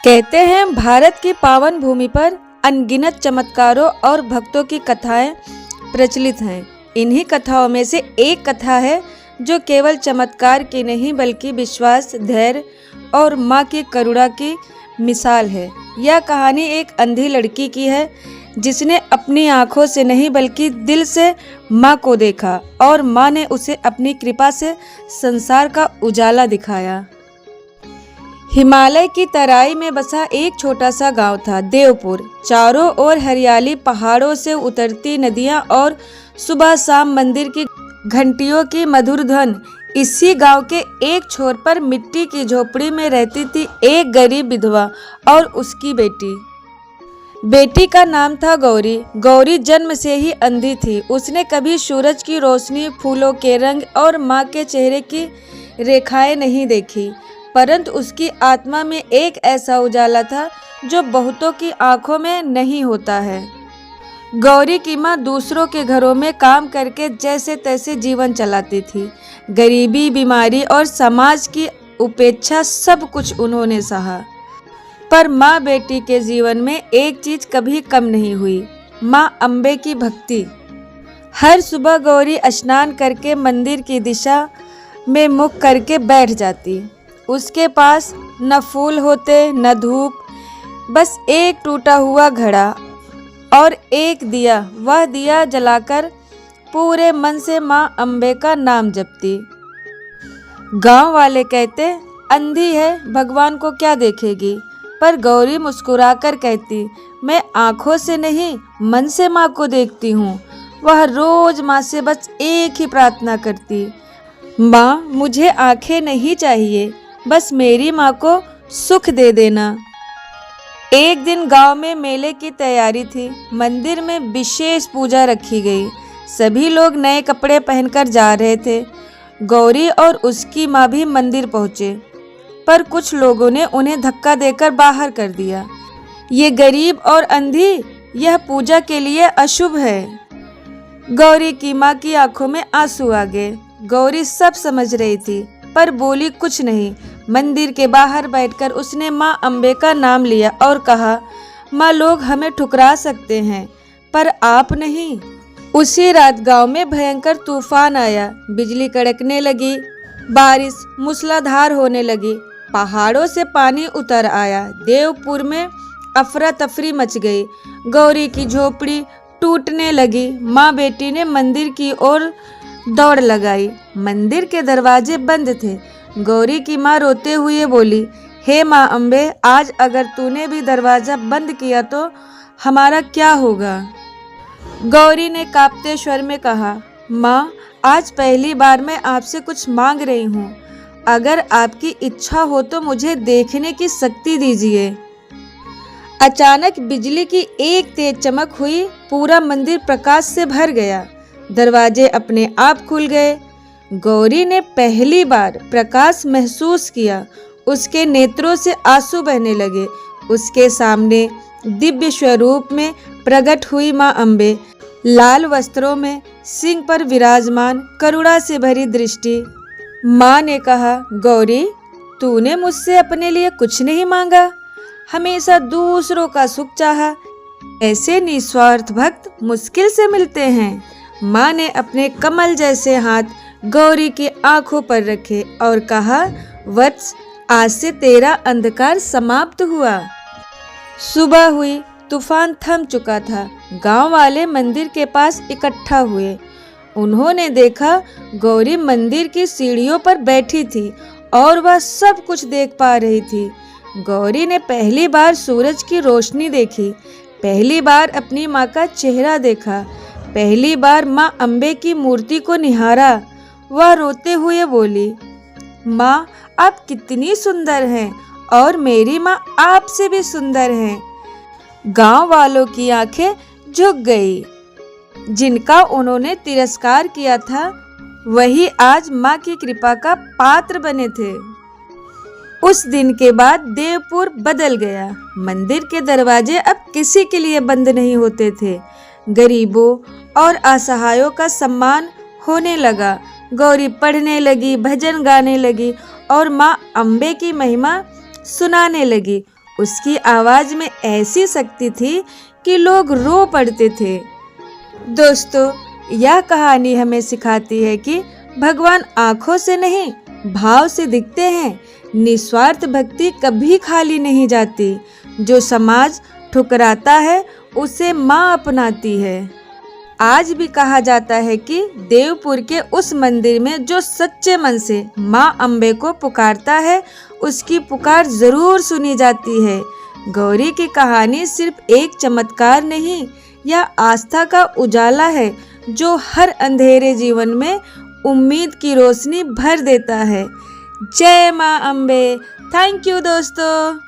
कहते हैं भारत की पावन भूमि पर अनगिनत चमत्कारों और भक्तों की कथाएं प्रचलित हैं। इन्हीं कथाओं में से एक कथा है जो केवल चमत्कार की नहीं बल्कि विश्वास, धैर्य और माँ की करुणा की मिसाल है। यह कहानी एक अंधी लड़की की है जिसने अपनी आंखों से नहीं बल्कि दिल से माँ को देखा और माँ ने उसे अपनी कृपा से संसार का उजाला दिखाया। हिमालय की तराई में बसा एक छोटा सा गांव था, देवपुर। चारों ओर हरियाली, पहाड़ों से उतरती नदियां और सुबह शाम मंदिर की घंटियों की मधुर ध्वनि। इसी गांव के एक छोर पर मिट्टी की झोपड़ी में रहती थी एक गरीब विधवा और उसकी बेटी। बेटी का नाम था गौरी। गौरी जन्म से ही अंधी थी। उसने कभी सूरज की रोशनी, फूलों के रंग और माँ के चेहरे की रेखाएं नहीं देखी, परंतु उसकी आत्मा में एक ऐसा उजाला था जो बहुतों की आंखों में नहीं होता है। गौरी की माँ दूसरों के घरों में काम करके जैसे तैसे जीवन चलाती थी। गरीबी, बीमारी और समाज की उपेक्षा सब कुछ उन्होंने सहा, पर माँ बेटी के जीवन में एक चीज कभी कम नहीं हुई, माँ अम्बे की भक्ति। हर सुबह गौरी स्नान करके मंदिर की दिशा में मुख करके बैठ जाती। उसके पास न फूल होते न धूप, बस एक टूटा हुआ घड़ा और एक दिया। वह दिया जलाकर पूरे मन से माँ अम्बे का नाम जपती। गांव वाले कहते, अंधी है, भगवान को क्या देखेगी, पर गौरी मुस्कुराकर कहती, मैं आंखों से नहीं मन से माँ को देखती हूँ। वह रोज माँ से बस एक ही प्रार्थना करती, माँ मुझे आंखें नहीं चाहिए, बस मेरी माँ को सुख दे देना। एक दिन गांव में मेले की तैयारी थी। मंदिर में विशेष पूजा रखी गई। सभी लोग नए कपड़े पहनकर जा रहे थे। गौरी और उसकी माँ भी मंदिर पहुँचे, पर कुछ लोगों ने उन्हें धक्का देकर बाहर कर दिया। ये गरीब और अंधी, यह पूजा के लिए अशुभ है। गौरी की माँ की आंखों में आंसू आ गए। गौरी सब समझ रही थी पर बोली कुछ नहीं। मंदिर के बाहर बैठकर उसने माँ अम्बे का नाम लिया और कहा, माँ लोग हमें ठुकरा सकते हैं पर आप नहीं। उसी रात गांव में भयंकर तूफान आया। बिजली कड़कने लगी, बारिश मूसलाधार होने लगी, पहाड़ों से पानी उतर आया। देवपुर में अफरा तफरी मच गई। गौरी की झोपड़ी टूटने लगी। माँ बेटी ने मंदिर की ओर दौड़ लगाई। मंदिर के दरवाजे बंद थे। गौरी की माँ रोते हुए बोली, हे माँ अम्बे, आज अगर तूने भी दरवाजा बंद किया तो हमारा क्या होगा। गौरी ने कांपते स्वर में कहा, माँ आज पहली बार मैं आपसे कुछ मांग रही हूँ। अगर आपकी इच्छा हो तो मुझे देखने की शक्ति दीजिए। अचानक बिजली की एक तेज चमक हुई। पूरा मंदिर प्रकाश से भर गया। दरवाजे अपने आप खुल गए। गौरी ने पहली बार प्रकाश महसूस किया। उसके नेत्रों से आंसू बहने लगे। उसके सामने दिव्य स्वरूप में प्रकट हुई माँ अम्बे, लाल वस्त्रों में, सिंह पर विराजमान, करुणा से भरी दृष्टि। माँ ने कहा, गौरी तूने मुझसे अपने लिए कुछ नहीं मांगा, हमेशा दूसरों का सुख चाहा। ऐसे निस्वार्थ भक्त मुश्किल से मिलते हैं। माँ ने अपने कमल जैसे हाथ गौरी की आंखों पर रखे और कहा, वत्स आज से तेरा अंधकार समाप्त हुआ। सुबह हुई। तूफान थम चुका था। गांव वाले मंदिर के पास इकट्ठा हुए। उन्होंने देखा गौरी मंदिर की सीढ़ियों पर बैठी थी और वह सब कुछ देख पा रही थी। गौरी ने पहली बार सूरज की रोशनी देखी, पहली बार अपनी माँ का चेहरा देखा, पहली बार माँ अम्बे की मूर्ति को निहारा। वह रोते हुए बोली, माँ आप कितनी सुंदर हैं और मेरी माँ आपसे भी सुंदर हैं। गांव वालों की आंखें झुक गई। जिनका उन्होंने तिरस्कार किया था वही आज माँ की कृपा का पात्र बने थे। उस दिन के बाद देवपुर बदल गया। मंदिर के दरवाजे अब किसी के लिए बंद नहीं होते थे। गरीबों और असहायों का सम्मान होने लगा। गौरी पढ़ने लगी, भजन गाने लगी और माँ अम्बे की महिमा सुनाने लगी। उसकी आवाज में ऐसी शक्ति थी कि लोग रो पड़ते थे। दोस्तों, यह कहानी हमें सिखाती है कि भगवान आंखों से नहीं, भाव से दिखते हैं। निस्वार्थ भक्ति कभी खाली नहीं जाती। जो समाज ठुकराता है उसे माँ अपनाती है। आज भी कहा जाता है कि देवपुर के उस मंदिर में जो सच्चे मन से माँ अम्बे को पुकारता है, उसकी पुकार जरूर सुनी जाती है। गौरी की कहानी सिर्फ एक चमत्कार नहीं, यह आस्था का उजाला है जो हर अंधेरे जीवन में उम्मीद की रोशनी भर देता है। जय माँ अम्बे। थैंक यू दोस्तों।